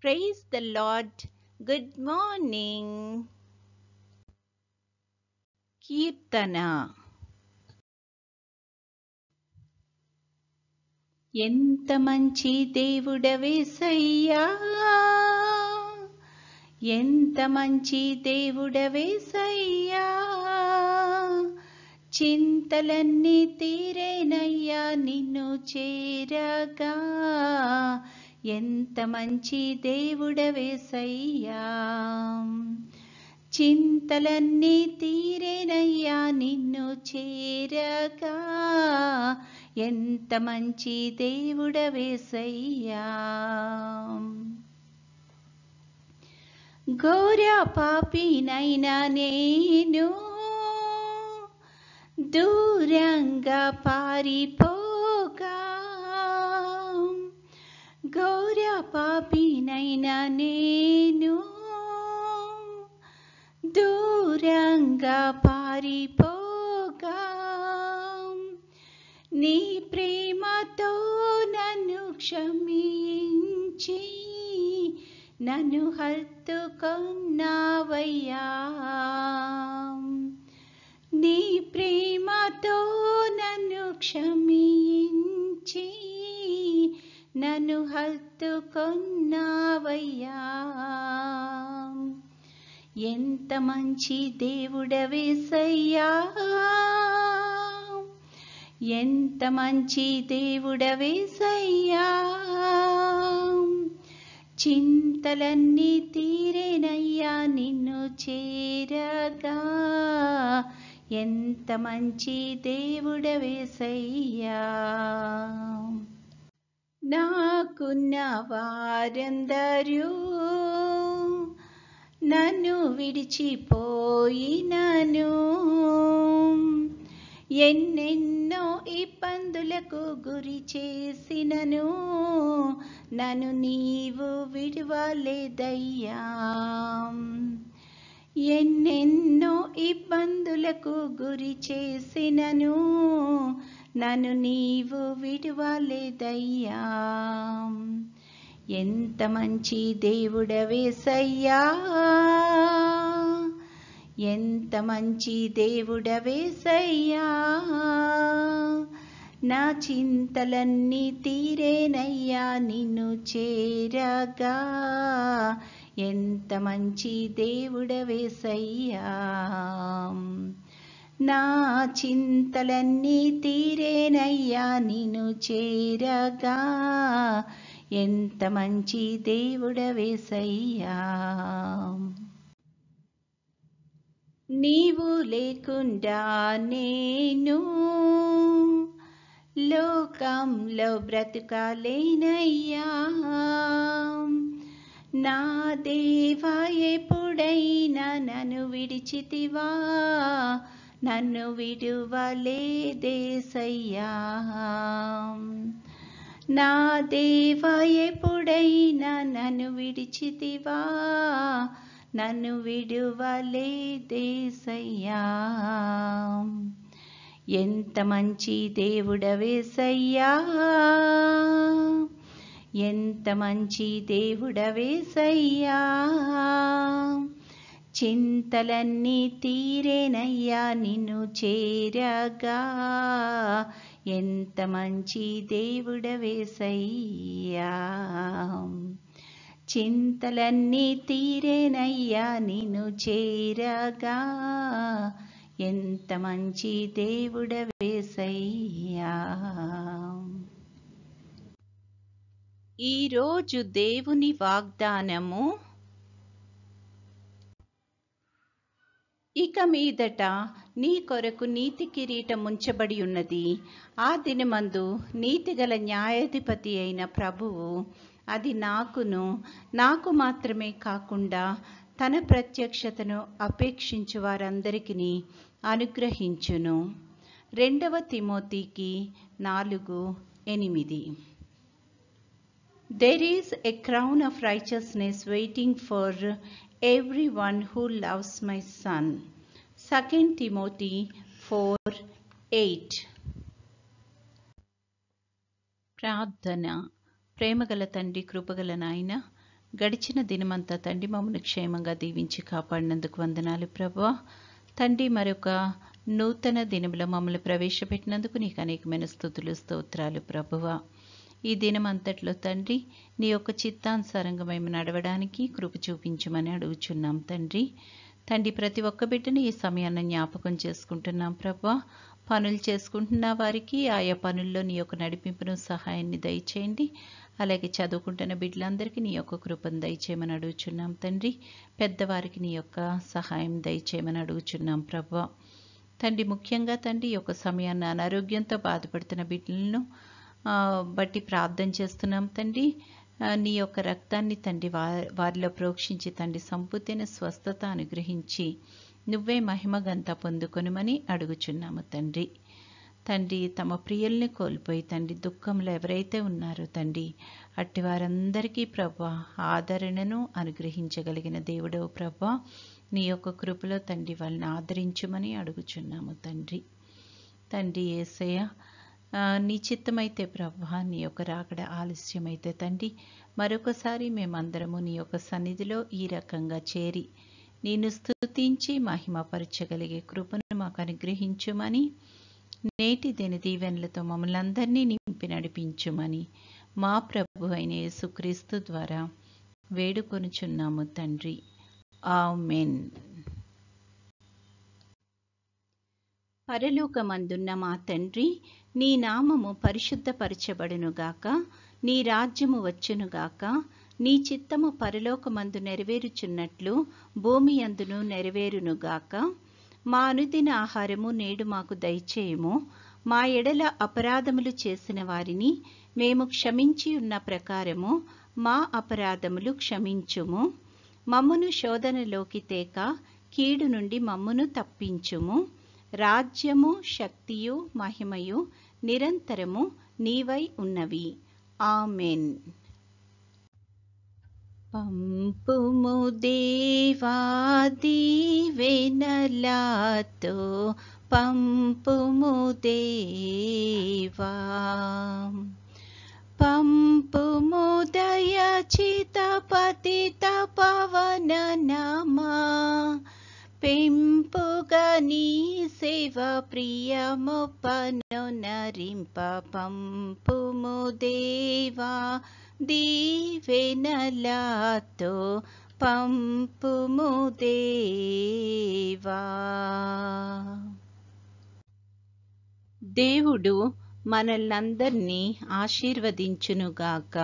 Praise the Lord. Good morning. కీర్తన. ఎంత మంచి దేవుడవేసయ్యా, ఎంత మంచి దేవుడవేసయ్యా, చింతలన్నీ తీరేనయ్యా నిన్ను చేరగా. ఎంత మంచి దేవుడవేసయ్యా, చింతలన్నీ తీరేనయ్యా నిన్ను చేరగా. ఎంత మంచి దేవుడవేసయ్యా. ఘోర పాపినైనా నేను దూరంగా పారిపోగా, ఘోర పాపినైనా నేను దూరంగా పారిపోగా, నీ ప్రేమతో నన్ను క్షమించి నన్ను హత్తుకొన్నావయ్యా. నీ ప్రేమతో నన్ను క్షమించి నన్ను హత్తుకొన్నావయ్యా. ఎంత మంచి దేవుడవేసయ్యా, ఎంత మంచి దేవుడవేసయ్యా, చింతలన్నీ తీరేనయ్యా నిన్ను చేరగా. ఎంత మంచి దేవుడవేసయ్యా. నాకున్న వారందరూ నన్ను విడిచిపోయినను, ఎన్నెన్నో ఇబ్బందులకు గురి చేసినను నన్ను నీవు విడువలేదయ్యా. ఎన్నెన్నో ఇబ్బందులకు గురి చేసినను నన్ను నీవు విడువలేదయ్యా. ఎంత మంచి దేవుడవేసయ్యా, ఎంత మంచి దేవుడవేసయ్యా, నా చింతలన్నీ తీరేనయ్యా నిన్ను చేరగా. ఎంత మంచి దేవుడవేసయ్యా, నా చింతలన్నీ తీరేనయ్యా నిన్ను చేరగా. ఎంత మంచి దేవుడవేసయ్యా. నీవు లేకుండా నేను లోకంలో బ్రతుకాలేనయ్యా. నా దేవా ఎప్పుడైనా నన్ను విడిచితివా, నన్ను విడువలేదేసయ్యా. నా దేవా ఎప్పుడైనా నన్ను విడిచితివా, నన్ను విడువలేదేసయ్యా. ఎంత మంచి దేవుడవేసయ్యా, ఎంత మంచి దేవుడవేసయ్యా, చింతలన్నీ తీరేనయ్యా నిన్ను చేరగా. ఎంత మంచి దేవుడవేసయ్యా, చింతలన్నీ తీరేనయ్యా నిన్ను చేరగా. ఎంత మంచి దేవుడవేసయ్యా. ఈరోజు దేవుని వాగ్దానము, ఇక మీదట నీ కొరకు నీతి కిరీటం ఉంచబడి ఉన్నది. ఆ దినమందు నీతిగల న్యాయాధిపతి అయిన ప్రభువు అది నాకు మాత్రమే కాకుండా తన ప్రత్యక్షతను అపేక్షించు వారందరికీ అనుగ్రహించును. 2 తిమోతికి 4:8. There is a crown of righteousness waiting for everyone who loves my son. 2 Timothy 4:8. ప్రార్థన. ప్రేమగల తండ్రి, కృపగల నాయన, గడిచిన దినమంతా తండ్రి మమ్మల్ని క్షేమంగా దీవించి కాపాడినందుకు వందనాలు ప్రభువా. తండ్రి మరొక నూతన దినములో మమ్మల్ని ప్రవేశపెట్టినందుకు నీకు అనేకమైన స్తుతులు స్తోత్రాలు ప్రభువా. ఈ దినమంతట్లో తండ్రి నీ యొక్క చిత్తానుసారంగా మేము నడవడానికి కృప చూపించమని అడుగుచున్నాం తండ్రి. ప్రతి ఒక్క బిడ్డని ఈ సమయాన్ని జ్ఞాపకం చేసుకుంటున్నాం ప్రభువా. పనులు చేసుకుంటున్న వారికి ఆయా పనుల్లో నీ యొక్క నడిపింపును సహాయాన్ని దయచేయండి. అలాగే చదువుకుంటున్న బిడ్డలందరికీ నీ యొక్క కృపను దయచేయమని అడుగుచున్నాం తండ్రి. పెద్దవారికి నీ యొక్క సహాయం దయచేయమని అడుగుచున్నాం ప్రభువా. ముఖ్యంగా తండ్రి ఈ యొక్క సమయాన్ని అనారోగ్యంతో బాధపడుతున్న బిడ్డలను బట్టి ప్రార్థన చేస్తున్నాం తండ్రి. నీ యొక్క రక్తాన్ని తండ్రి వారిలో ప్రోక్షించి తండ్రి సంపూర్ణ స్వస్థత అనుగ్రహించి నువ్వే మహిమగంతా పొందుకొనుమని అడుగుచున్నాము తండ్రి. తమ ప్రియుల్ని కోల్పోయి తండ్రి దుఃఖంలో ఎవరైతే ఉన్నారో తండ్రి అట్టి వారందరికీ ప్రభువా ఆదరణను అనుగ్రహించగలిగిన దేవుడవు ప్రభువా. నీ యొక్క కృపలో తండ్రి వాళ్ళని ఆదరించుమని అడుగుచున్నాము తండ్రి యేసయ్య, నీ చిత్తమైతే ప్రభువా నీ యొక్క రాకడ ఆలస్యమైతే తండ్రి మరొకసారి మేమందరము నీ యొక్క సన్నిధిలో ఈ రకంగా చేరి నేను స్తుతించి మహిమపరచగలిగే కృపను మాకు అనుగ్రహించుమని, నేటి దిన దీవెనలతో మమ్మల్ని అందరినీ నింపి నడిపించుమని మా ప్రభు అయిన యేసుక్రీస్తు ద్వారా వేడుకొనుచున్నాము తండ్రి. ఆమేన్. పరలోకమందున్న మా తండ్రి, నీ నామము పరిశుద్ధపరచబడునుగాక, నీ రాజ్యము వచ్చునుగాక, నీ చిత్తము పరలోకమందు నెరవేరుచున్నట్లు భూమి అందును నెరవేరునుగాక. మా అనుదిన ఆహారము నేడు మాకు దయచేయము. మా ఎడల అపరాధములు చేసిన వారిని మేము క్షమించి ఉన్న ప్రకారము మా అపరాధములు క్షమించుము. మమ్మును శోధనలోకి తేక కీడు నుండి మమ్మును తప్పించుము. రాజ్యము, శక్తియు, మహిమయు నిరంతరము నీవై ఉన్నవి. ఆమేన్. పంపుము దేవా దీవెనలతో, పంపుము దేవా, పంపుము దయచిత పతిత పవన నామా, పెంపుగా నీ సేవ ప్రియమొప్పను నరింప. పంపుము దేవా దీవెనలతో, పంపుము దేవా. దేవుడు మనల్నందరినీ ఆశీర్వదించునుగాక.